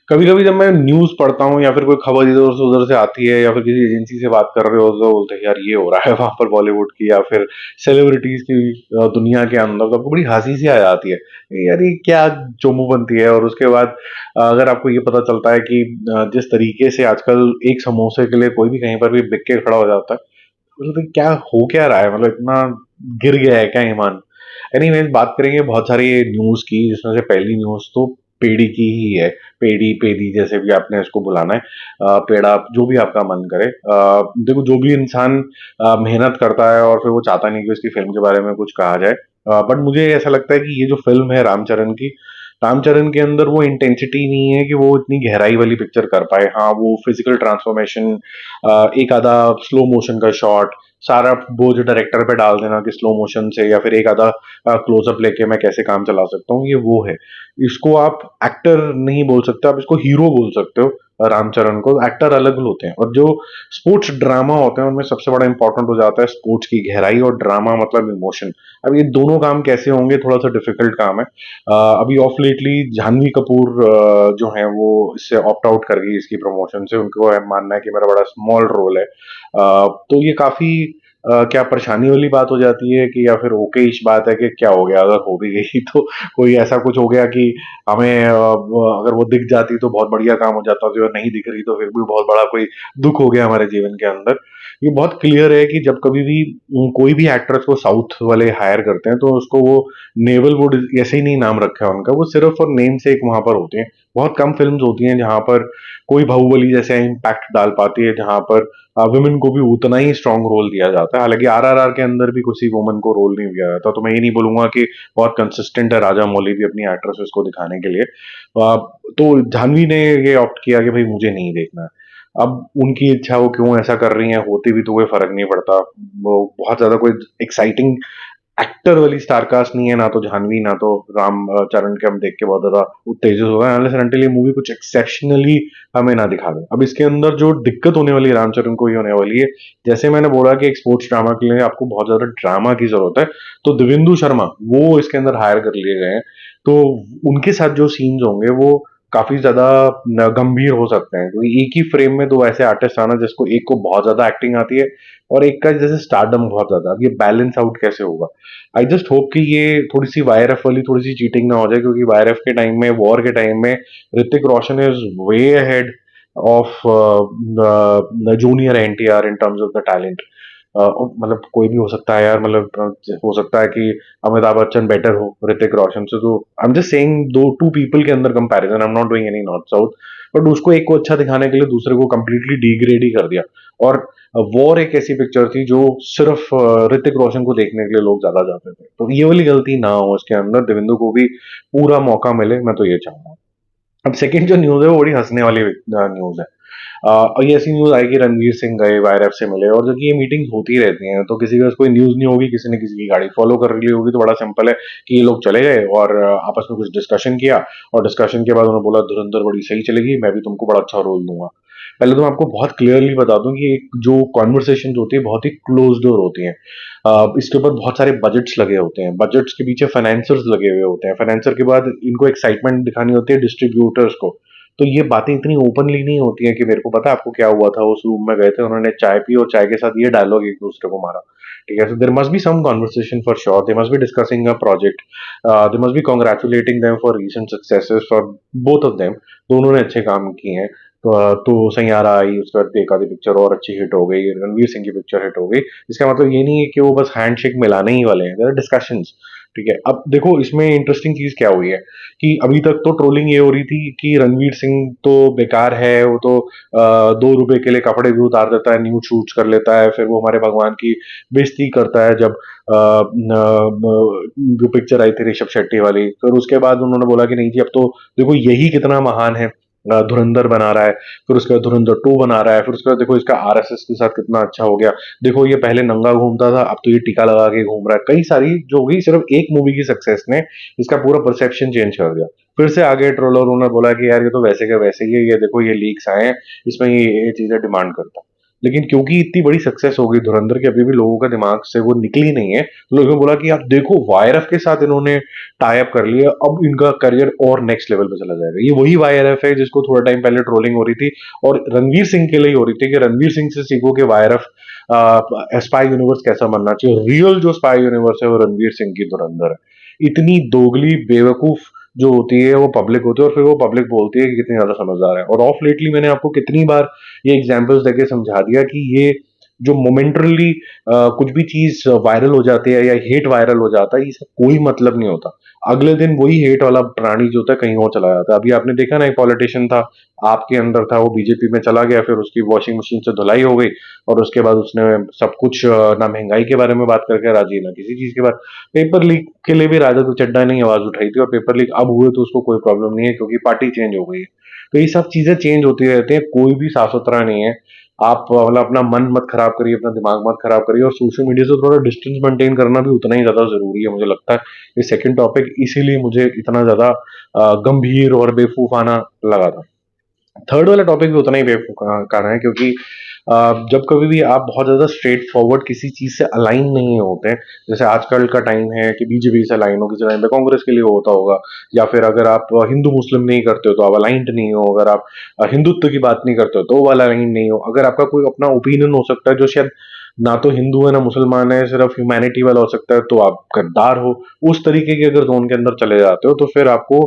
कभी कभी जब मैं न्यूज पढ़ता हूँ या फिर कोई खबर इधर से उधर से आती है या फिर किसी एजेंसी से बात कर रहे हो तो बोलते हैं यार ये हो रहा है वहां पर बॉलीवुड की या फिर सेलिब्रिटीज की दुनिया के अंदर, तो आपको बड़ी हंसी सी आ जाती है यार ये क्या चोमू बनती है। और उसके बाद अगर आपको ये पता चलता है कि जिस तरीके से आजकल एक समोसे के लिए कोई भी कहीं पर भी बिक के खड़ा हो जाता है, तो क्या हो क्या रहा है, मतलब इतना गिर गया है क्या ईमान। एनीवेज बात करेंगे बहुत सारी न्यूज की, जिसमें से पहली न्यूज तो पेड़ी की ही है। पेड़ी पेड़ी जैसे भी आपने इसको बुलाना है, पेड़ा जो भी आपका मन करे। देखो जो भी इंसान मेहनत करता है और फिर वो चाहता नहीं कि उसकी फिल्म के बारे में कुछ कहा जाए, बट मुझे ऐसा लगता है कि ये जो फिल्म है रामचरण की, रामचरण के अंदर वो इंटेंसिटी नहीं है कि वो इतनी गहराई वाली पिक्चर कर पाए। हाँ वो फिजिकल ट्रांसफॉर्मेशन, एक आधा स्लो मोशन का शॉट, सारा बोझ डायरेक्टर पे डाल देना कि स्लो मोशन से या फिर एक आधा क्लोजअप लेके मैं कैसे काम चला सकता हूँ, ये वो है। इसको आप एक्टर नहीं बोल सकते, आप इसको हीरो बोल सकते हो। रामचरण को एक्टर अलग होते हैं, और जो स्पोर्ट्स ड्रामा होते हैं उनमें सबसे बड़ा इंपॉर्टेंट हो जाता है स्पोर्ट्स की गहराई, और ड्रामा मतलब इमोशन। अब ये दोनों काम कैसे होंगे, थोड़ा सा डिफिकल्ट काम है। अभी ऑफ लेटली जानवी कपूर जो है वो इससे ऑप्ट आउट कर गई इसकी प्रमोशन से। उनको मानना है कि मेरा बड़ा स्मॉल रोल है। तो ये काफी क्या परेशानी वाली बात हो जाती है कि, या फिर ओके इस बात है कि क्या हो गया अगर हो भी गई तो कोई ऐसा कुछ हो गया कि हमें अगर वो दिख जाती तो बहुत बढ़िया काम हो जाता, जो नहीं दिख रही तो फिर भी बहुत बड़ा कोई दुख हो गया हमारे जीवन के अंदर। ये बहुत क्लियर है कि जब कभी भी कोई भी एक्ट्रेस को साउथ वाले हायर करते हैं तो उसको वो नेवल वुड ऐसे ही नहीं नाम रखा है उनका, वो सिर्फ और नेम से एक वहां पर होते हैं। बहुत कम फिल्म्स होती हैं जहां पर कोई बाहुबली जैसे इम्पैक्ट डाल पाती है, जहां पर वुमेन को भी उतना ही स्ट्रांग रोल दिया जाता है। हालांकि आरआरआर के अंदर भी किसी वुमन को रोल नहीं दिया जाता, तो मैं ये नहीं बोलूंगा कि बहुत कंसिस्टेंट है राजा मौली भी अपनी एक्ट्रेसेस को दिखाने के लिए। तो जानवी ने ये ऑप्ट किया कि भाई मुझे नहीं देखना है। अब उनकी इच्छा, वो क्यों ऐसा कर रही है, होती भी तो कोई फर्क नहीं पड़ता। वो बहुत ज्यादा कोई एक्साइटिंग एक्टर वाली स्टार कास्ट नहीं है, ना तो जानवी ना तो राम चरण के हम देख के बहुत ज्यादा उत्तेजित हो गए, अनलेस एंड अनटिल ये मूवी कुछ एक्सेप्शनली हमें ना दिखा दे। अब इसके अंदर जो दिक्कत होने वाली है रामचरण को, ही होने वाली है। जैसे मैंने बोला कि एक स्पोर्ट्स ड्रामा के लिए आपको बहुत ज्यादा ड्रामा की जरूरत है, तो दिव्येंदु शर्मा वो इसके अंदर हायर कर लिए गए हैं। तो उनके साथ जो सीन्स होंगे वो काफी ज्यादा गंभीर हो सकते हैं, क्योंकि एक ही फ्रेम में दो ऐसे आर्टिस्ट आना जिसको एक को बहुत ज्यादा एक्टिंग आती है और एक का जैसे स्टारडम बहुत ज्यादा, अब ये बैलेंस आउट कैसे होगा। आई जस्ट होप कि ये थोड़ी सी वाईआरएफ वाली थोड़ी सी चीटिंग ना हो जाए, क्योंकि वाईआरएफ के टाइम में, वॉर के टाइम में Hrithik Roshan is way ahead of junior NTR in terms of the talent. मतलब कोई भी हो सकता है यार, मतलब हो सकता है कि अमिताभ बच्चन बेटर हो ऋतिक रोशन से। तो आई एम जस्ट सेइंग दो टू पीपल के अंदर comparison, I am not doing any north south, but उसको एक को अच्छा दिखाने के लिए दूसरे को कंप्लीटली डिग्रेड ही कर दिया। और वॉर एक ऐसी पिक्चर थी जो सिर्फ ऋतिक रोशन को देखने के लिए लोग ज्यादा जाते थे, तो ये वाली गलती ना हो इसके अंदर, देवेंद्र को भी पूरा मौका मिले, मैं तो ये चाहूंगा। अब सेकंड जो न्यूज है वो बड़ी हंसने वाली न्यूज है। और ये ऐसी न्यूज आई कि रणवीर सिंह गए वायरएफ से मिले, और जो कि ये मीटिंग होती रहती हैं, तो किसी के पास कोई न्यूज नहीं होगी, किसी ने किसी की गाड़ी फॉलो कर ली होगी, तो बड़ा सिंपल है कि ये लोग चले गए और आपस में कुछ डिस्कशन किया, और डिस्कशन के बाद उन्होंने बोला धुरंधर बड़ी सही चलेगी, मैं भी तुमको बड़ा अच्छा रोल दूंगा। पहले तो मैं आपको बहुत क्लियरली बता दूं कि एक जो कॉन्वर्सेशन होती है बहुत ही क्लोज डोर होती है। इसके ऊपर बहुत सारे बजट्स लगे होते हैं, बजट्स के पीछे फाइनेंसर्स लगे हुए होते हैं, फाइनेंसर के बाद इनको एक्साइटमेंट दिखानी होती है डिस्ट्रीब्यूटर्स को। तो ये बातें इतनी ओपनली नहीं होती हैं कि मेरे को पता है आपको क्या हुआ था, उस रूम में गए थे, उन्होंने चाय पी और चाय के साथ ये डायलॉग एक दूसरे को मारा। ठीक है, so there must be some conversation for sure, they must be discussing a project, they must be congratulating them for recent successes for both of them. दोनों ने अच्छे काम किए हैं। तो सैयारा आई, उसके बाद एक आधी पिक्चर और अच्छी हिट हो गई, रणवीर सिंह की पिक्चर हिट हो गई। इसका मतलब ये नहीं है कि वो बस हैंडशेक मिलाने ही वाले हैं, देयर आर डिस्कशंस। ठीक है, अब देखो इसमें इंटरेस्टिंग चीज क्या हुई है कि अभी तक तो ट्रोलिंग ये हो रही थी कि रणवीर सिंह तो बेकार है, वो तो 2 रुपए के लिए कपड़े भी उतार देता है, न्यूड शूट्स कर लेता है, फिर वो हमारे भगवान की बेइज्जती करता है। जब जो पिक्चर आई थी ऋषभ शेट्टी वाली, फिर उसके बाद उन्होंने बोला कि नहीं जी अब तो देखो यही कितना महान है, धुरंधर बना रहा है, फिर उसके बाद धुरंधर 2 बना रहा है, फिर उसके बाद देखो इसका आरएसएस के साथ कितना अच्छा हो गया, देखो ये पहले नंगा घूमता था अब तो ये टीका लगा के घूम रहा है। कई सारी जो हुई सिर्फ एक मूवी की सक्सेस ने इसका पूरा परसेप्शन चेंज कर दिया। फिर से आगे ट्रोलर उन्होंने बोला कि यार ये तो वैसे के वैसे ही है, ये देखो ये लीक्स आए हैं, इसमें ये चीजें डिमांड करता है। लेकिन क्योंकि इतनी बड़ी सक्सेस हो गई धुरंधर की, अभी भी लोगों का दिमाग से वो निकली नहीं है, तो लोगों ने बोला कि आप देखो वाईआरएफ के साथ इन्होंने टाई अप कर लिया, अब इनका करियर और नेक्स्ट लेवल पे चला जाएगा। ये वही वाईआरएफ है जिसको थोड़ा टाइम पहले ट्रोलिंग हो रही थी, और रणवीर सिंह के लिए हो रही थी कि रणवीर सिंह से सीखो कि वाईआरएफ स्पाई यूनिवर्स कैसा बनना चाहिए। रियल जो स्पाई यूनिवर्स है वो रणवीर सिंह की धुरंधर है। इतनी दोगली बेवकूफ जो होती है वो पब्लिक होती है, और फिर वो पब्लिक बोलती है कि कितनी ज्यादा समझदार है। और ऑफ लेटली मैंने आपको कितनी बार ये एग्जांपल्स देके समझा दिया कि ये जो मोमेंटरली कुछ भी चीज वायरल हो जाती है या हेट वायरल हो जाता है, इसका कोई मतलब नहीं होता। अगले दिन वही हेट वाला प्राणी जो होता है कहीं और चला जाता है। अभी आपने देखा ना, एक पॉलिटिशियन था, आपके अंदर था, वो बीजेपी में चला गया, फिर उसकी वॉशिंग मशीन से धुलाई हो गई, और उसके बाद उसने सब कुछ ना महंगाई के बारे में बात करके राजी, ना किसी चीज के बाद। पेपर लीक के लिए भी राजद चड्डा ने आवाज उठाई थी, और पेपर लीक अब हुए तो उसको कोई प्रॉब्लम नहीं है क्योंकि पार्टी चेंज हो गई है। तो ये सब चीजें चेंज होती रहती हैं, कोई भी साफ सुथरा नहीं है। आप मतलब अपना मन मत खराब करिए, अपना दिमाग मत खराब करिए, और सोशल मीडिया से थोड़ा डिस्टेंस मेंटेन करना भी उतना ही ज्यादा जरूरी है मुझे लगता है। ये सेकंड टॉपिक इसीलिए मुझे इतना ज्यादा गंभीर और बेवकूफाना लगा था। थर्ड वाला टॉपिक भी उतना ही बेवकूफाना है, क्योंकि जब कभी भी आप बहुत ज्यादा स्ट्रेट फॉरवर्ड किसी चीज से अलाइन नहीं होते हैं, जैसे आजकल का टाइम है कि बीजेपी से अलाइन हो, किसी टाइम पे कांग्रेस के लिए होता होगा, या फिर अगर आप हिंदू मुस्लिम नहीं करते हो तो आप अलाइंड नहीं हो, अगर आप हिंदुत्व की बात नहीं करते हो तो वो अलाइंड नहीं हो, अगर आपका कोई अपना ओपिनियन हो सकता है जो शायद ना तो हिंदू है ना मुसलमान है, सिर्फ ह्यूमैनिटी वाला हो सकता है, तो आप गद्दार हो। उस तरीके के अगर जोन के अंदर चले जाते हो तो फिर आपको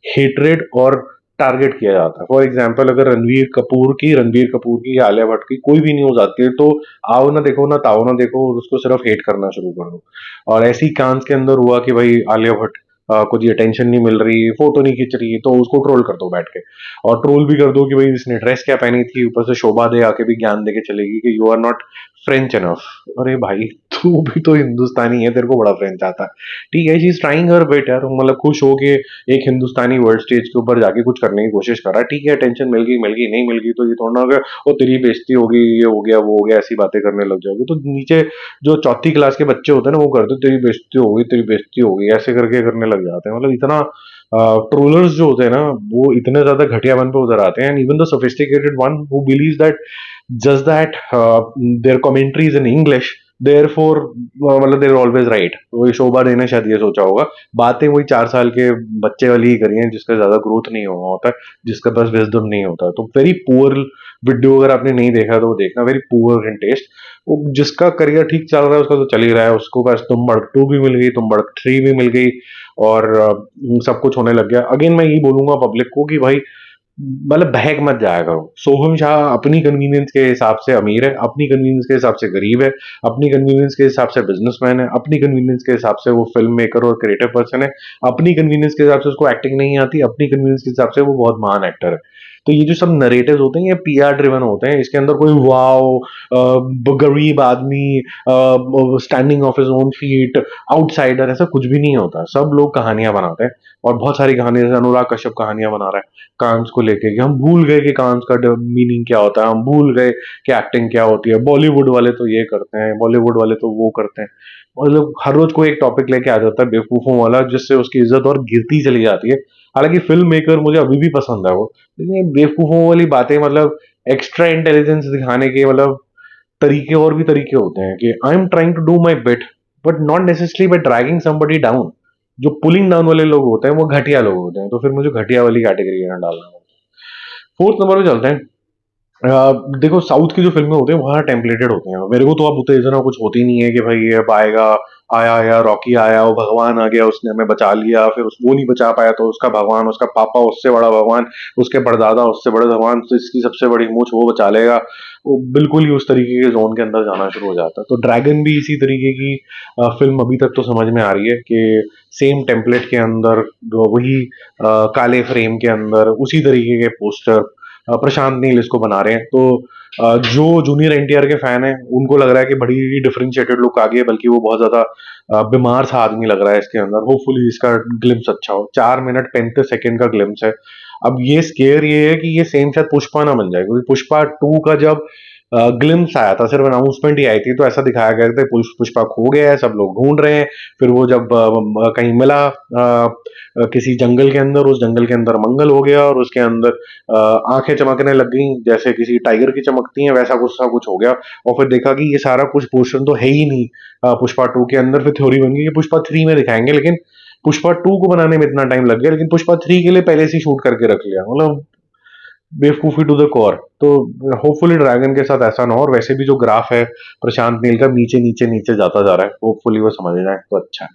हेट्रेड और टारगेट किया जाता है। फॉर एग्जाम्पल, अगर रणबीर कपूर की या आलिया भट्ट की कोई भी न्यूज आती है, तो आओ ना देखो ना ताओ ना देखो, और उसको सिर्फ हेट करना शुरू कर दो। और ऐसी कांस के अंदर हुआ कि भाई आलिया भट्ट को जी अटेंशन नहीं मिल रही, फोटो नहीं खींच रही, तो उसको ट्रोल कर दो बैठ के। और ट्रोल भी कर दो कि भाई इसने ड्रेस क्या पहनी थी, ऊपर से शोभा दे आके भी ज्ञान दे के चलेगी कि you are not French enough. अरे भाई, तू भी तो हिंदुस्तानी है, तेरे को बड़ा फ्रेंच आता है। ठीक है, शी इज ट्राइंग हर बेट यार, मतलब खुश हो के एक हिंदुस्तानी वर्ल्ड स्टेज के ऊपर जाके कुछ करने की कोशिश कर रहा है। ठीक है, टेंशन मिल गई नहीं मिल गई, तो ये थोड़ा ना हो गया वो तेरी बेइज्जती होगी, ये हो गया वो हो गया, ऐसी बातें करने लग जाओगे तो नीचे जो चौथी क्लास के बच्चे होते हैं ना, वो करते तेरी बेइज्जती हो गई, तेरी बेइज्जती हो गई, ऐसे करके करने लग जाते हैं। मतलब इतना ट्रोलर्स जो होते हैं ना, वो इतने ज्यादा घटियापन पे उधर आते हैं। And even the sophisticated one who believes that just that their commentary is in English, therefore मतलब देर ऑलवेज राइट। वही शोभा ने शायद ये सोचा होगा, बातें वही 4 साल के बच्चे वाली ही करी हैं, जिसका ज्यादा ग्रोथ नहीं हुआ होता है, जिसका बस विजडम नहीं होता है। तो वेरी पुअर वीडियो, अगर आपने नहीं देखा तो वो देखना, वेरी पुअर इन टेस्ट। वो जिसका करियर ठीक चल रहा है उसका तो चल ही रहा है, उसको बस तुम बड़क 2 भी मिल गई, तुम बड़क 3 भी मिल गई, और सब कुछ होने लग गया। अगेन मैं यही बोलूंगा पब्लिक को कि भाई मतलब बहक मत जाया करो। सोहम शाह अपनी कन्वीनियंस के हिसाब से अमीर है, अपनी कन्वीनियंस के हिसाब से गरीब है, अपनी कन्वीनियंस के हिसाब से बिजनेसमैन है, अपनी कन्वीनियंस के हिसाब से वो फिल्म मेकर और क्रिएटिव पर्सन है, अपनी कन्वीनियंस के हिसाब से उसको एक्टिंग नहीं आती, अपनी कन्वीनियंस के हिसाब से वो बहुत महान एक्टर है। तो ये जो सब नरेटिव होते हैं ये पीआर ड्रिवन होते हैं, इसके अंदर कोई वाओ गरीब आदमी standing of his own feet outsider ऐसा कुछ भी नहीं होता। सब लोग कहानियां बनाते हैं, और बहुत सारी कहानियां, जैसे अनुराग कश्यप कहानियां बना रहा है कांस को लेके, कि हम भूल गए कि कांस का मीनिंग क्या होता है, हम भूल गए कि एक्टिंग क्या होती है, बॉलीवुड वाले तो ये करते हैं, बॉलीवुड वाले तो वो करते हैं। मतलब हर रोज कोई एक टॉपिक लेके आ जाता है बेवकूफों वाला, जिससे उसकी इज्जत और गिरती चली जाती है। हालांकि फिल्म मेकर मुझे अभी भी पसंद है वो, लेकिन ये बेवकूफों वाली बातें, मतलब एक्स्ट्रा इंटेलिजेंस दिखाने के मतलब तरीके और भी तरीके होते हैं कि I am trying to do my bit, but not necessarily by dragging somebody down. जो पुलिंग डाउन वाले लोग होते हैं वो घटिया लोग होते हैं, तो फिर मुझे घटिया वाली कैटेगरी में डालना है। फोर्थ नंबर पे चलते हैं। देखो, साउथ की जो फिल्में होती हैं वहाँ टेम्पलेटेड होती हैं। मेरे को तो अब उत्तेजना कुछ होती नहीं है कि भाई ये अब आएगा, आया आया रॉकी आया, वो भगवान आ गया, उसने हमें बचा लिया, फिर वो नहीं बचा पाया तो उसका भगवान, उसका पापा उससे बड़ा भगवान, उसके परदादा उससे बड़ा भगवान, तो इसकी सबसे बड़ी मूछ वो बचा लेगा। वो बिल्कुल ही उस तरीके के जोन के अंदर जाना शुरू हो जाता है। तो ड्रैगन भी इसी तरीके की फिल्म अभी तक तो समझ में आ रही है कि सेम टेम्पलेट के अंदर वही काले फ्रेम के अंदर उसी तरीके के पोस्टर प्रशांत नील इसको बना रहे हैं। तो जो जूनियर एनटीआर के फैन है उनको लग रहा है कि बड़ी ही डिफरेंशिएटेड लुक आ गई है, बल्कि वो बहुत ज्यादा बीमार सा आदमी लग रहा है इसके अंदर। होपफुली इसका ग्लिम्स अच्छा हो। 4 मिनट 35 सेकेंड का ग्लिम्स है। अब ये स्केयर ये है कि ये सेम शायद पुष्पा ना बन जाए, क्योंकि पुष्पा 2 का जब ग्लिम्स आया था, सिर्फ अनाउंसमेंट ही आई थी, तो ऐसा दिखाया गया था पुष्पा खो गया है, सब लोग ढूंढ रहे हैं। फिर वो जब कहीं मिला किसी जंगल के अंदर, उस जंगल के अंदर मंगल हो गया और उसके अंदर आंखें चमकने लग गई जैसे किसी टाइगर की चमकती हैं, वैसा कुछ सा कुछ हो गया। और फिर देखा कि ये सारा कुछ पोर्शन तो है ही नहीं पुष्पा टू के अंदर। फिर थ्योरी बन गई कि पुष्पा थ्री में दिखाएंगे, लेकिन पुष्पा टू को बनाने में इतना टाइम लग गया, लेकिन पुष्पा थ्री के लिए पहले से शूट करके रख लिया, मतलब बेवकूफी टू द कोर। तो होपफुली ड्रैगन के साथ ऐसा ना हो, और वैसे भी जो ग्राफ है प्रशांत नील का नीचे नीचे नीचे जाता जा रहा है, होपफुली वो समझ जाए तो अच्छा है।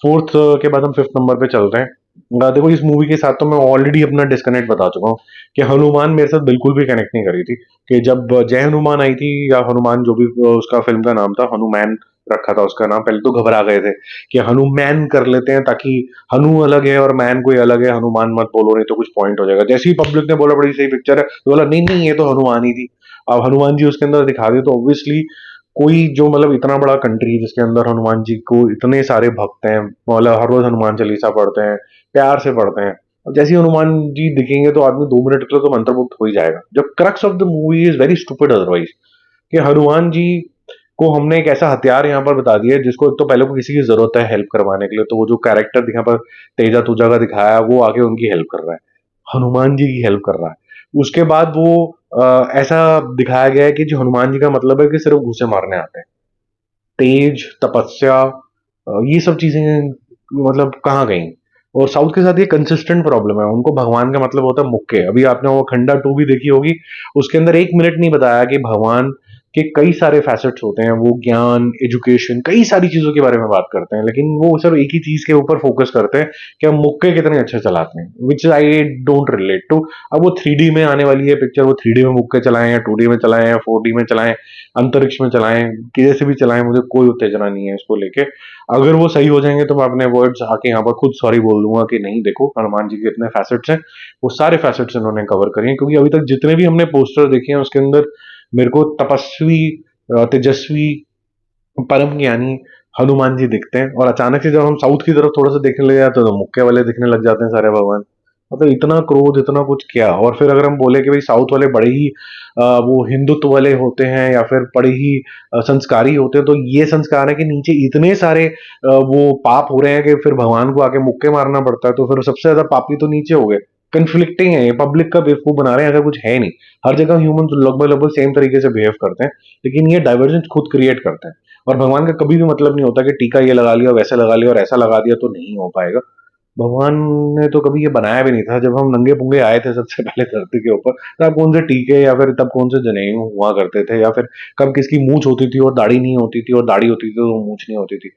फोर्थ के बाद हम फिफ्थ नंबर पे चल रहे हैं। देखो इस मूवी के साथ तो मैं ऑलरेडी अपना डिस्कनेक्ट बता चुका हूँ कि हनुमान मेरे साथ बिल्कुल भी कनेक्ट नहीं करी थी। कि जब जय हनुमान आई थी, या हनुमान जो भी उसका फिल्म का नाम था, हनुमान रखा था उसका नाम, पहले तो घबरा गए थे कि हनुमान कर लेते हैं ताकि हनु अलग है और मैन कोई अलग है, हनुमान मत बोलो नहीं तो कुछ पॉइंट हो जाएगा। जैसे ही पब्लिक ने बोला बड़ी सही पिक्चर है, तो बोला नहीं नहीं ये तो हनुमान ही थी। अब हनुमान जी उसके अंदर दिखा दिए, तो ऑब्वियसली कोई जो मतलब इतना बड़ा कंट्री जिसके अंदर हनुमान जी को इतने सारे भक्त हैं, मतलब हर रोज हनुमान चालीसा पढ़ते हैं, प्यार से पढ़ते हैं। अब जैसे ही हनुमान जी दिखेंगे तो आदमी 2 मिनट के लिए तो मंत्रमुग्ध हो ही जाएगा। जब crux of the movie is very stupid otherwise, कि हनुमान जी को हमने एक ऐसा हथियार यहाँ पर बता दिया है जिसको एक तो पहले को किसी की जरूरत है हेल्प करवाने के लिए, तो वो जो कैरेक्टर यहाँ पर तेजा तुजा का दिखाया है, वो आके उनकी हेल्प कर रहा है, हनुमान जी की हेल्प कर रहा है। उसके बाद वो ऐसा दिखाया गया है कि जो हनुमान जी का मतलब है कि सिर्फ घुसे मारने आते हैं। तेज तपस्या ये सब चीजें मतलब कहाँ गई। और साउथ के साथ ये कंसिस्टेंट प्रॉब्लम है, उनको भगवान का मतलब होता है मुक्के। अभी आपने वो खंडा टू भी देखी होगी, उसके अंदर 1 मिनट नहीं बताया कि भगवान के कई सारे फैसेट्स होते हैं, वो ज्ञान एजुकेशन कई सारी चीजों के बारे में बात करते हैं, लेकिन वो सिर्फ एक ही चीज के ऊपर फोकस करते हैं कि हम मुक्के कितने अच्छे चलाते हैं, विच आई डोंट रिलेट टू। अब वो 3D में आने वाली है पिक्चर, वो 3D में मुक्के चलाएं या 2D में चलाएं या 4D में चलाएं, अंतरिक्ष में चलाएं, किसी से भी चलाएं, मुझे कोई उत्तेजना नहीं है इसको लेके। अगर वो सही हो जाएंगे तो मैं अपने वर्ड्स आके यहाँ पर खुद सॉरी बोल दूंगा कि नहीं देखो हनुमान जी के इतने फैसेट्स हैं, वो सारे फैसेट्स इन्होंने कवर करे हैं। क्योंकि अभी तक जितने भी हमने पोस्टर देखे हैं उसके अंदर मेरे को तपस्वी तेजस्वी परम ज्ञानी हनुमान जी दिखते हैं, और अचानक से जब हम साउथ की तरफ थोड़ा सा देखने लग जाते हैं तो मुक्के वाले दिखने लग जाते हैं सारे भगवान। मतलब इतना क्रोध इतना कुछ क्या। और फिर अगर हम बोले कि भाई साउथ वाले बड़े ही वो हिंदुत्व वाले होते हैं या फिर बड़े ही संस्कारी होते हैं, तो ये संस्कार है कि नीचे इतने सारे वो पाप हो रहे हैं कि फिर भगवान को आके मुक्के मारना पड़ता है, तो फिर सबसे ज्यादा पापी तो नीचे हो गए। कन्फ्लिक्टिंग है, ये पब्लिक का बेवकूफ बना रहे हैं, ऐसा कुछ है नहीं। हर जगह ह्यूमन लगभग लगभग सेम तरीके से बिहेव करते हैं, लेकिन ये डाइवर्जेंस खुद क्रिएट करते हैं। और भगवान का कभी भी मतलब नहीं होता कि टीका ये लगा लिया वैसा लगा लिया और ऐसा लगा दिया तो नहीं हो पाएगा। भगवान ने तो कभी ये बनाया भी नहीं था। जब हम नंगे पुंगे आए थे सबसे पहले धरती के ऊपर, तब कौन से टीके या फिर तब कौन से जनेऊ हुआ करते थे, या फिर कब किसकी मूछ होती थी और दाढ़ी नहीं होती थी, और दाढ़ी होती थी तो मूछ नहीं होती थी,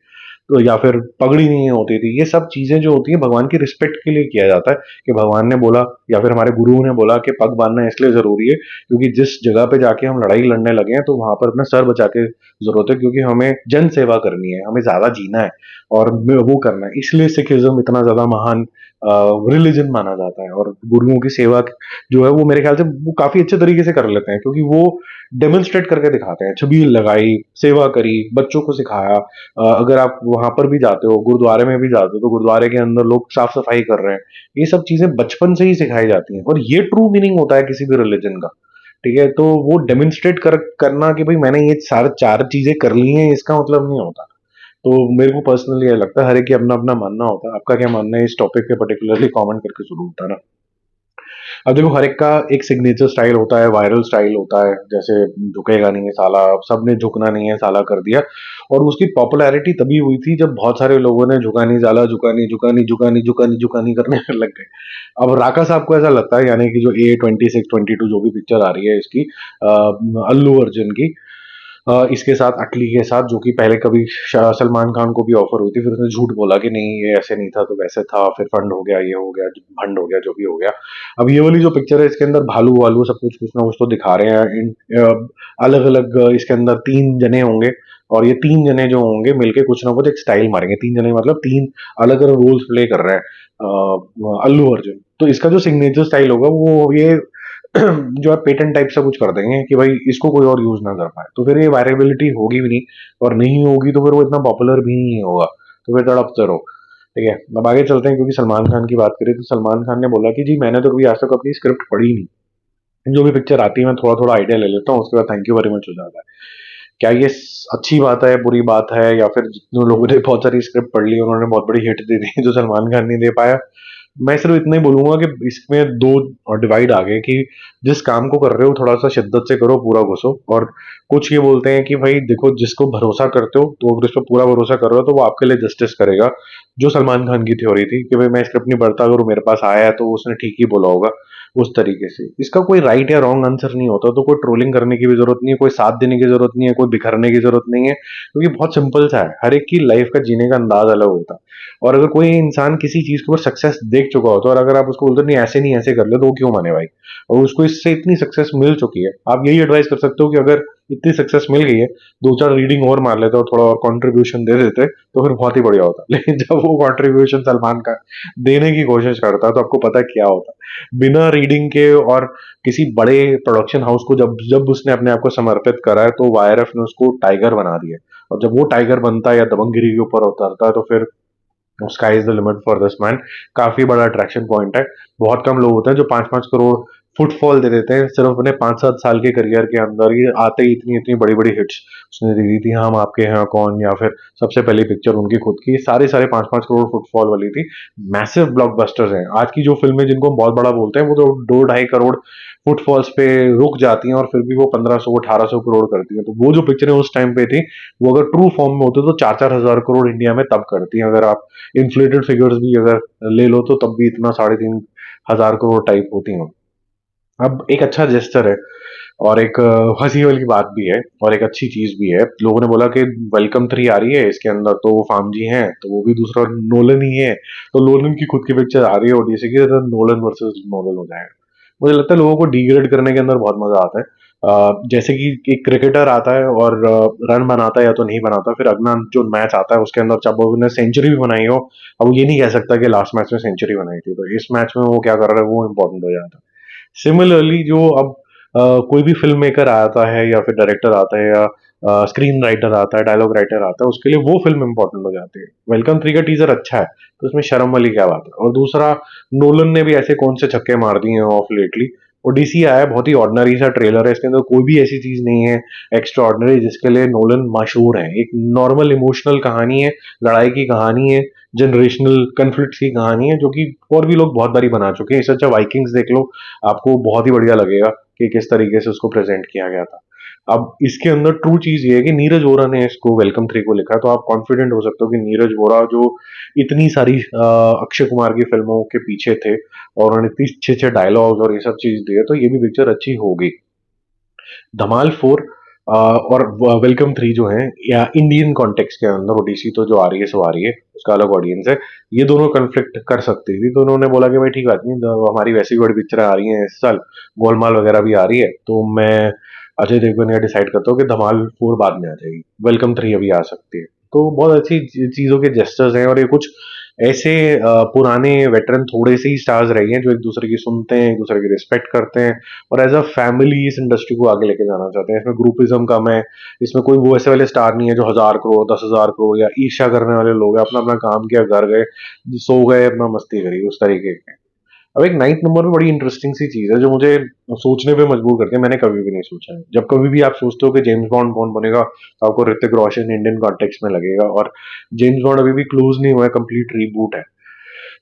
तो या फिर पगड़ी नहीं होती थी। ये सब चीजें जो होती है भगवान की रिस्पेक्ट के लिए किया जाता है, कि भगवान ने बोला या फिर हमारे गुरुओं ने बोला कि पग बांधना इसलिए जरूरी है क्योंकि जिस जगह पे जाके हम लड़ाई लड़ने लगे हैं तो वहां पर अपना सर बचा के जरूरत है, क्योंकि हमें जन सेवा करनी है, हमें ज्यादा जीना है और वो करना है। इसलिए सिखिज्म इतना ज्यादा महान रिलीजन माना जाता है। और गुरुओं की सेवा जो है वो मेरे ख्याल से वो काफी अच्छे तरीके से कर लेते हैं, क्योंकि वो डेमोन्स्ट्रेट करके दिखाते हैं, छबील लगाई, सेवा करी, बच्चों को सिखाया। अगर आप वहां पर भी जाते हो, गुरुद्वारे में भी जाते हो, तो गुरुद्वारे के अंदर लोग साफ सफाई कर रहे हैं। ये सब चीजें बचपन से ही सिखाई जाती हैं, और ये ट्रू मीनिंग होता है किसी भी रिलीजन का। ठीक है, तो वो डेमोन्स्ट्रेट करना कि भाई मैंने ये सारे चार चीजें कर ली हैं, इसका मतलब नहीं होता। तो मेरे को पर्सनली ये लगता है हर एक की अपना अपना मानना होता है। आपका क्या मानना है इस टॉपिक पे पर्टिकुलरली कमेंट करके जरूर बताना। अब देखो हर एक का एक सिग्नेचर स्टाइल होता है, वायरल स्टाइल होता है, जैसे झुकेगा नहीं है साला, अब सबने झुकना नहीं है साला कर दिया। और उसकी पॉपुलैरिटी तभी हुई थी जब बहुत सारे लोगों ने झुका नहीं साला, झुका नहीं, झुका नहीं, झुका नहीं, झुका नहीं, झुका नहीं करने लग गए। अब राका साहब को ऐसा लगता है, यानी कि जो A26-22 जो भी पिक्चर आ रही है इसकी, अल्लू अर्जुन की, इसके साथ अटली के साथ, जो कि पहले कभी सलमान खान को भी ऑफर हुई थी, फिर उसने झूठ बोला कि नहीं ये ऐसे नहीं था तो वैसे था, फिर फंड हो गया, ये हो गया, भंड हो गया, जो भी हो गया। अब ये वाली जो पिक्चर है इसके अंदर भालू वालू सब कुछ ना कुछ तो दिखा रहे हैं। अलग अलग इसके अंदर 3 जने होंगे, और ये 3 जने जो होंगे मिलके कुछ ना कुछ एक स्टाइल मारेंगे। 3 जने मतलब 3 अलग अलग रोल्स प्ले कर रहे हैं अल्लू अर्जुन। तो इसका जो सिग्नेचर स्टाइल होगा वो ये जो है पेटेंट टाइप से कुछ कर देंगे कि भाई इसको कोई और यूज ना कर पाए, तो फिर ये वायरेबिलिटी होगी भी नहीं, और नहीं होगी तो फिर वो इतना पॉपुलर भी नहीं होगा, तो फिर तड़पते रहो। ठीक है, अब आगे चलते हैं, क्योंकि सलमान खान की बात करें तो सलमान खान ने बोला कि जी मैंने तो कभी आज तक अपनी स्क्रिप्ट पढ़ी नहीं। जो भी पिक्चर आती है मैं थोड़ा थोड़ा आइडिया ले लेता हूँ, उसके बाद थैंक यू वेरी मच हो जाता है। क्या ये अच्छी बात है, बुरी बात है, या फिर जितने लोगों ने बहुत सारी स्क्रिप्ट पढ़ ली उन्होंने बहुत बड़ी हिट दे दी जो सलमान खान नहीं दे पाया। मैं सिर्फ इतना ही बोलूंगा कि इसमें दो डिवाइड आ गए कि जिस काम को कर रहे हो थोड़ा सा शिद्दत से करो, पूरा घुसो। और कुछ ये बोलते हैं कि भाई देखो, जिसको भरोसा करते हो तो अगर उस पर पूरा भरोसा कर रहे हो तो वो आपके लिए जस्टिस करेगा। जो सलमान खान की थ्योरी थी कि भाई मैं स्क्रिप्ट नहीं पढ़ता, अगर वो मेरे पास आया है तो उसने ठीक ही बोला होगा, उस तरीके से। इसका कोई राइट या रॉन्ग आंसर नहीं होता, तो कोई ट्रोलिंग करने की भी जरूरत नहीं है, कोई साथ देने की जरूरत नहीं है, कोई बिखरने की जरूरत नहीं है, क्योंकि बहुत सिंपल सा है, हर एक की लाइफ का जीने का अंदाज अलग होता है। और अगर कोई इंसान किसी चीज के ऊपर सक्सेस देख चुका होता है और अगर आप उसको बोलते हो नहीं ऐसे नहीं ऐसे कर ले, तो वो क्यों माने भाई। और उसको इससे इतनी सक्सेस मिल चुकी है, आप यही एडवाइस कर सकते हो कि अगर इतनी सक्सेस मिल गई है, दो चार रीडिंग और मार लेते और थोड़ा और कंट्रीब्यूशन दे देते तो फिर बहुत ही बढ़िया होता। लेकिन जब वो कंट्रीब्यूशन सलमान का देने की कोशिश करता है तो आपको पता है क्या होता है, बिना रीडिंग के। और किसी बड़े प्रोडक्शन हाउस को जब जब उसने अपने आप को समर्पित करा है तो वाईआरएफ ने उसको टाइगर बना दिया। और जब वो टाइगर बनता है या दबंगगिरी के ऊपर उतरता है तो फिर sky is the limit for this man. काफी बड़ा अट्रैक्शन पॉइंट है। बहुत कम लोग होते हैं जो 5-5 करोड़ फुटफॉल दे देते हैं सिर्फ अपने 5-7 साल के करियर के अंदर ही, आते ही इतनी इतनी बड़ी बड़ी हिट्स उसने दे दी थी। हम आपके हैं कौन, या फिर सबसे पहली पिक्चर उनकी खुद की, सारे सारे 5-5 करोड़ फुटफॉल वाली थी। मैसिव ब्लॉकबस्टर्स हैं। आज की जो फिल्में जिनको हम बहुत बड़ा बोलते हैं वो तो 2-2.5 करोड़ फुटफॉल्स पे रुक जाती हैं, और फिर भी वो 1500-1800 करोड़ करती हैं। तो वो जो पिक्चरें उस टाइम पे थी, वो अगर ट्रू फॉर्म में होते तो 4-4 हजार करोड़ इंडिया में तब करती हैं। अगर आप इन्फ्लेटेड फिगर्स भी अगर ले लो तो तब भी इतना 3,500 करोड़ टाइप होती हैं। अब एक अच्छा जेस्टर है, और एक हंसी वाली बात भी है, और एक अच्छी चीज भी है। लोगों ने बोला कि वेलकम 3 आ रही है, इसके अंदर तो वो फामजी हैं, तो वो भी दूसरा नोलन ही है। तो नोलन की खुद की पिक्चर आ रही है ओडीसी की, तो नोलन वर्सेस नोलन हो जाएगा। मुझे लगता है लोगों को डिग्रेड करने के अंदर बहुत मजा आता है। जैसे कि एक क्रिकेटर आता है और रन बनाता है या तो नहीं बनाता, फिर अगला जो मैच आता है उसके अंदर चाहे उसने सेंचुरी भी बनाई हो, अब वो ये नहीं कह सकता कि लास्ट मैच में सेंचुरी बनाई थी, तो इस मैच में वो क्या कर रहा है वो इंपॉर्टेंट हो जाता है। सिमिलरली जो अब कोई भी फिल्म मेकर आता है या फिर डायरेक्टर आता है या स्क्रीन राइटर आता है, डायलॉग राइटर आता है, उसके लिए वो फिल्म इंपॉर्टेंट हो जाती है। वेलकम 3 का टीजर अच्छा है तो उसमें शर्म वाली क्या बात है। और दूसरा, नोलन ने भी ऐसे कौन से छक्के मार दिए हैं ऑफ लेटली। ओडीसी आया है, बहुत ही ऑर्डिनरी सा ट्रेलर है, इसके अंदर कोई भी ऐसी चीज नहीं है एक्स्ट्रा ऑर्डिनरी जिसके लिए नोलन मशहूर है। एक नॉर्मल इमोशनल कहानी है, लड़ाई की कहानी है, जनरेशनल कन्फ्लिक्ट की कहानी है, जो कि और भी लोग बहुत बारी बना चुके हैं। इससे अच्छा वाइकिंग्स देख लो, आपको बहुत ही बढ़िया लगेगा कि किस तरीके से उसको प्रेजेंट किया गया था। अब इसके अंदर ट्रू चीज ये है कि नीरज वोरा ने इसको वेलकम 3 को लिखा है, तो आप कॉन्फिडेंट हो सकते हो कि नीरज वोरा जो इतनी सारी अक्षय कुमार की फिल्मों के पीछे थे और उन्होंने इतनी अच्छे अच्छे डायलॉग और ये सब चीज दिए, तो ये भी पिक्चर अच्छी होगी। धमाल 4 और वेलकम 3 जो है, या इंडियन कॉन्टेक्स्ट के अंदर ओडीसी तो जो आ रही है सो आ रही है, उसका अलग ऑडियंस है, ये दोनों कन्फ्लिक्ट कर सकती थी। तो उन्होंने बोला कि भाई ठीक बात नहीं, हमारी वैसी बड़ी पिक्चर आ रही है इस साल, गोलमाल वगैरह भी आ रही है, तो मैं अजय देवगन का डिसाइड करता हूँ कि धमाल 4 बाद में आ जाएगी, वेलकम 3 अभी आ सकती है। तो बहुत अच्छी चीजों के जेस्टर्स हैं, और ये कुछ ऐसे पुराने वेटरन थोड़े से ही स्टार्स रहे हैं जो एक दूसरे की सुनते हैं, एक दूसरे की रिस्पेक्ट करते हैं, और एज अ फैमिली इस इंडस्ट्री को आगे लेके जाना चाहते हैं। इसमें ग्रुपिज्म कम है, इसमें कोई वो ऐसे वाले स्टार नहीं है जो 1,000 करोड़ 10,000 करोड़ या ईर्ष्या करने वाले लोग हैं। अपना अपना काम किया, घर गए, सो गए, अपना मस्ती करी, उस तरीके के। अब एक 9th नंबर में बड़ी इंटरेस्टिंग सी चीज है जो मुझे सोचने पे मजबूर करती है, मैंने कभी भी नहीं सोचा है। जब कभी भी आप सोचते हो कि जेम्स बॉन्ड कौन बनेगा, तो आपको ऋतिक रोशन इंडियन कॉन्टेक्स्ट में लगेगा, और जेम्स बॉन्ड अभी भी क्लोज नहीं हुआ है, कंप्लीट रीबूट है।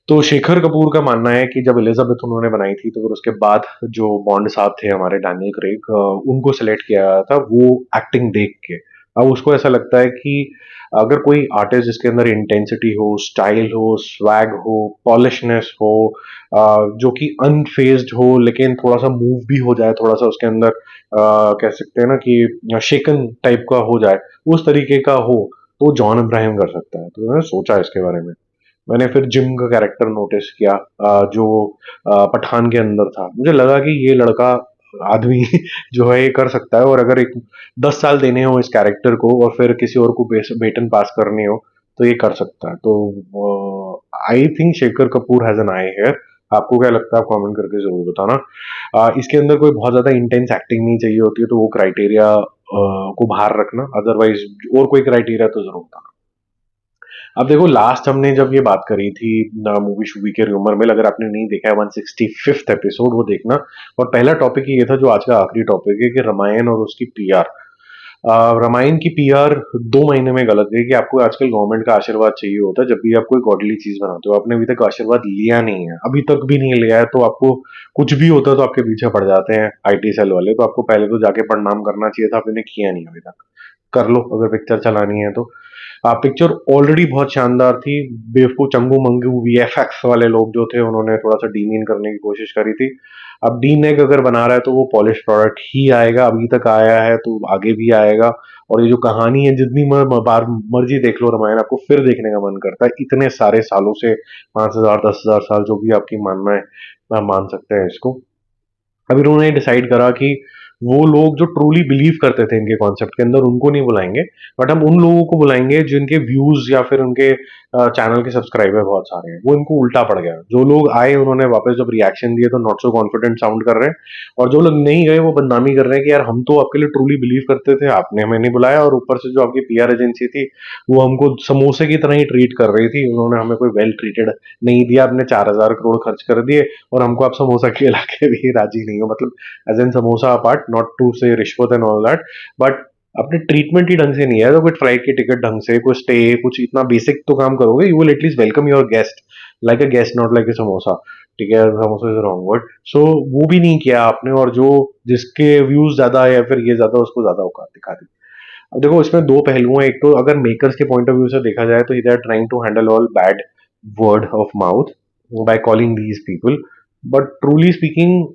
तो शेखर कपूर का मानना है कि जब एलिजाबेथ उन्होंने बनाई थी तो फिर उसके बाद जो बॉन्ड साहब थे हमारे डैनियल क्रेग, उनको सेलेक्ट किया गया था वो एक्टिंग देख के। अब उसको ऐसा लगता है कि अगर कोई आर्टिस्ट जिसके अंदर इंटेंसिटी हो, स्टाइल हो, स्वैग हो, पॉलिशनेस हो, जो कि अनफेज्ड हो लेकिन थोड़ा सा मूव भी हो जाए, थोड़ा सा उसके अंदर कह सकते हैं ना कि शेकन टाइप का हो जाए, उस तरीके का हो, तो जॉन अब्राहम कर सकता है। तो मैंने सोचा इसके बारे में। मैंने फिर जिम का कैरेक्टर नोटिस किया, जो पठान के अंदर था। मुझे लगा कि ये लड़का आदमी जो है ये कर सकता है, और अगर एक 10 साल देने हो इस कैरेक्टर को और फिर किसी और को बेटन पास करनी हो तो ये कर सकता है। तो I think Shekhar Kapur has an eye here. आपको क्या लगता है, आप कमेंट करके जरूर बताना। इसके अंदर कोई बहुत ज्यादा इंटेंस एक्टिंग नहीं चाहिए होती है, तो वो क्राइटेरिया को बाहर रखना, अदरवाइज और कोई क्राइटेरिया तो जरूर बताना। अब देखो, लास्ट हमने जब ये बात करी थी मूवी शूवी के र्यूमर में, अगर आपने नहीं देखा है 165th एपिसोड, वो देखना। और पहला टॉपिक ये था जो आज का आखिरी टॉपिक है, कि रामायण और उसकी पीआर। रामायण की पीआर 2 महीने में गलत गई। कि आपको आजकल गवर्नमेंट का आशीर्वाद चाहिए होता है जब भी आप कोई गॉडली चीज बनाते हो। आपने अभी तक आशीर्वाद लिया नहीं है, अभी तक भी नहीं लिया है, तो आपको कुछ भी होता है तो आपके पीछे पड़ जाते हैं आईटी सेल वाले। तो आपको पहले तो जाके प्रणाम करना चाहिए था, आपने किया नहीं अभी तक। कर लो अगर पिक्चर चलानी है तो। पिक्चर ऑलरेडी बहुत शानदार थी। बेवकूफ चंगू मंगू वीएफएक्स वाले लोग जो थे, उन्होंने थोड़ा सा डीमीन करने की कोशिश करी थी। अब डी नेक अगर बना रहा है तो वो पॉलिश प्रोडक्ट ही आएगा। अभी तक आया है तो आगे भी आएगा। और ये जो कहानी है, जितनी बार मर्जी देख लो रामायण, आपको फिर देखने का मन करता है। इतने सारे सालों से, 5,000 10,000 साल, जो भी आपकी मानना है, आप मान सकते हैं इसको। अब इन्होंने डिसाइड करा कि वो लोग जो ट्रूली बिलीव करते थे इनके कॉन्सेप्ट के अंदर, उनको नहीं बुलाएंगे, बट हम उन लोगों को बुलाएंगे जिनके व्यूज या फिर उनके चैनल के सब्सक्राइबर बहुत सारे हैं। वो इनको उल्टा पड़ गया। जो लोग आए उन्होंने वापस जब रिएक्शन दिए तो नॉट सो कॉन्फिडेंट साउंड कर रहे हैं, और जो लोग नहीं गए वो बदनामी कर रहे हैं कि यार हम तो आपके लिए ट्रूली बिलीव करते थे, आपने हमें नहीं बुलाया। और ऊपर से जो आपकी पीआर एजेंसी थी, वो हमको समोसे की तरह ही ट्रीट कर रही थी। उन्होंने हमें कोई वेल ट्रीटेड नहीं दिया। आपने 4,000 करोड़ खर्च कर दिए और हमको आप समोसा खिला के भी राजी नहीं हो। मतलब as an samosa apart, not to say रिश्वत एंड ऑल दैट, बट अपने ट्रीटमेंट ही ढंग से नहीं है। तो कोई फ्लाइट की टिकट ढंग से, कुछ स्टे, कुछ इतना बेसिक तो काम करोगे। You will at least welcome your guest like a guest, not like a samosa. ठीक है, समोसा इज रॉन्ग वर्ड। सो वो भी नहीं किया आपने। और जो जिसके व्यूज ज्यादा है या फिर ये ज्यादा, उसको ज्यादा औकात दिखा दी। अब देखो, इसमें दो पहलू हैं। एक तो अगर मेकर्स के पॉइंट ऑफ व्यू से देखा जाए तो they are trying to handle all bad word of mouth by calling these people. But truly speaking,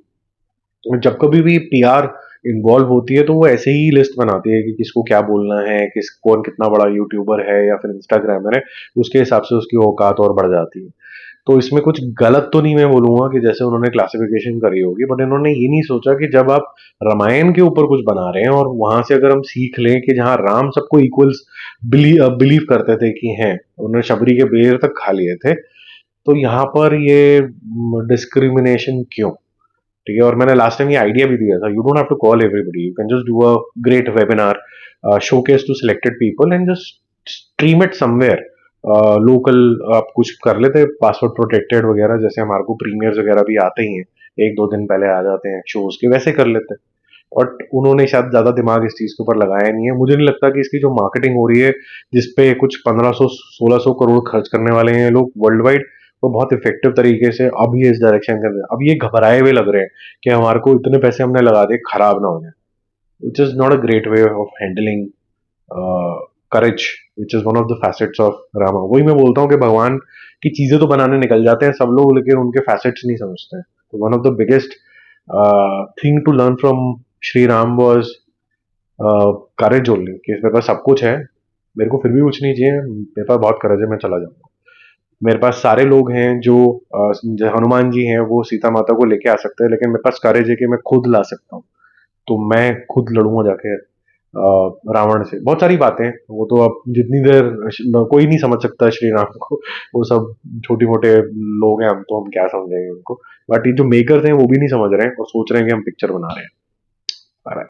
जब कभी भी पीआर इन्वॉल्व होती है तो वो ऐसे ही लिस्ट बनाती है कि किसको क्या बोलना है, किस कौन कितना बड़ा यूट्यूबर है या फिर इंस्टाग्रामर है। उसके हिसाब से उसकी औकात और बढ़ जाती है। तो इसमें कुछ गलत तो नहीं मैं बोलूंगा कि जैसे उन्होंने क्लासिफिकेशन करी होगी, बट इन्होंने ये नहीं सोचा कि जब आप रामायण के ऊपर कुछ बना रहे हैं और वहां से अगर हम सीख लें कि जहां राम सबको इक्वल्स बिलीव करते थे कि हैं, उन्होंने शबरी के बेर तक खा लिए थे, तो यहाँ पर ये डिस्क्रिमिनेशन क्यों? ठीक है। और मैंने लास्ट टाइम ये आइडिया भी दिया था, you don't have to call everybody, you can just do a great webinar, showcase to selected people and just stream it somewhere local. आप कुछ कर लेते, पासवर्ड प्रोटेक्टेड वगैरह, जैसे हमारे को प्रीमियर्स वगैरह भी आते ही हैं, 1-2 दिन पहले आ जाते हैं शोज के, वैसे कर लेते। बट उन्होंने शायद ज्यादा दिमाग इस चीज के ऊपर लगाया नहीं है। मुझे नहीं लगता कि इसकी जो मार्केटिंग हो रही है, जिसपे कुछ 1500-1600 करोड़ खर्च करने वाले हैं लोग वर्ल्ड वाइड, वो बहुत इफेक्टिव तरीके से अभी इस डायरेक्शन के अंदर। अब ये घबराए हुए लग रहे हैं कि हमारे को इतने पैसे हमने लगा दिए, खराब ना हो जाए, which is not a great way of handling courage, which is one of the facets of Rama. वही मैं बोलता हूँ कि भगवान की चीजें तो बनाने निकल जाते हैं सब लोग, लेकिन उनके फैसेट्स नहीं समझते हैं। तो one of the biggest thing to learn from Shri Ram was courage only, कि मेरे पास सब कुछ है, मेरे को फिर भी कुछ नहीं चाहिए, मेरे पास बहुत करेज है, मैं चला जाऊंगा। मेरे पास सारे लोग हैं जो हनुमान जी हैं, वो सीता माता को लेके आ सकते हैं, लेकिन मेरे पास करेज है कि मैं खुद ला सकता हूँ। तो मैं खुद लड़ूंगा जाके रावण से। बहुत सारी बातें, वो तो अब जितनी देर कोई नहीं समझ सकता श्री राम को, वो सब छोटे मोटे लोग हैं, हम तो हम क्या समझेंगे उनको। बट ये जो मेकर्स हैं वो भी नहीं समझ रहे हैं और सोच रहे हैं कि हम पिक्चर बना रहे हैं।